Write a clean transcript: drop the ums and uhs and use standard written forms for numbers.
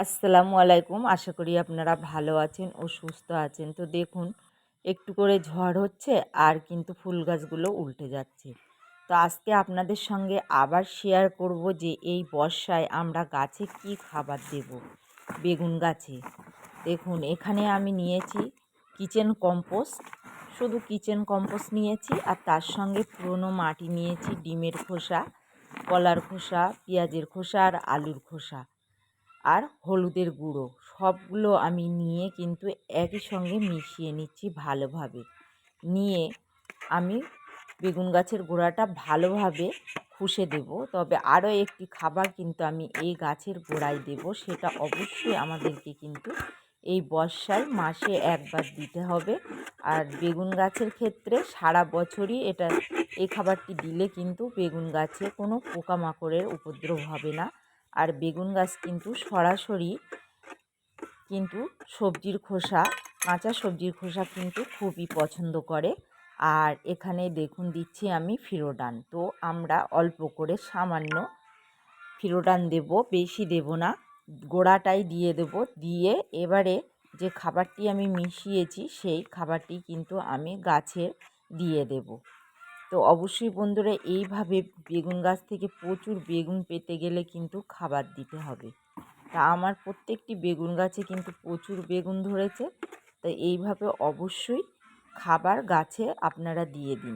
আসসালামু আলাইকুম। আশা করি আপনারা ভালো আছেন ও সুস্থ আছেন। তো দেখুন, একটু করে ঝড় হচ্ছে আর কিন্তু ফুল গাছগুলো উল্টে যাচ্ছে। তো আজকে আপনাদের সঙ্গে আবার শেয়ার করব যে এই বর্ষায় আমরা গাছে কি খাবার দেব বেগুন গাছে। দেখুন, এখানে আমি নিয়েছি কিচেন কম্পোস্ট, শুধু কিচেন কম্পোস্ট নিয়েছি আর তার সঙ্গে পুরনো মাটি নিয়েছি, ডিমের খোসা, কলার খোসা, পেঁয়াজের খোসা আর আলুর খোসা আর হলুদের গুঁড়ো। সবগুলো আমি নিয়ে কিন্তু একই সঙ্গে মিশিয়ে নিচ্ছি ভালোভাবে। নিয়ে আমি বেগুন গাছের গোড়াটা ভালোভাবে খুশে দেব। তবে আরও একটি খাবার কিন্তু আমি এই গাছের গোড়ায় দেব, সেটা অবশ্যই আমাদেরকে কিন্তু এই বর্ষায় মাসে একবার দিতে হবে। আর বেগুন গাছের ক্ষেত্রে সারা বছরই এই খাবারটি দিলে কিন্তু বেগুন গাছে কোনো পোকামাকড়ের উপদ্রব হবে না। আর বেগুন গাছ কিন্তু সরাসরি কিন্তু সবজির খোসা, কাঁচা সবজির খোসা কিন্তু খুবই পছন্দ করে। আর এখানে দেখুন দিচ্ছি আমি ফিরোডান। তো আমরা অল্প করে সামান্য ফিরোডান দেব, বেশি দেব না, গোড়াটাই দিয়ে দেব। দিয়ে এবারে যে খাবারটি আমি মিশিয়েছি সেই খাবারটি কিন্তু আমি গাছে দিয়ে দেব। তো অবশ্যই বন্ধুরা, এইভাবে বেগুন গাছ থেকে প্রচুর বেগুন পেতে গেলে কিন্তু খাবার দিতে হবে। তা আমার প্রত্যেকটি বেগুন গাছে কিন্তু প্রচুর বেগুন ধরেছে। তাই এইভাবে অবশ্যই খাবার গাছে আপনারা দিয়ে দিন।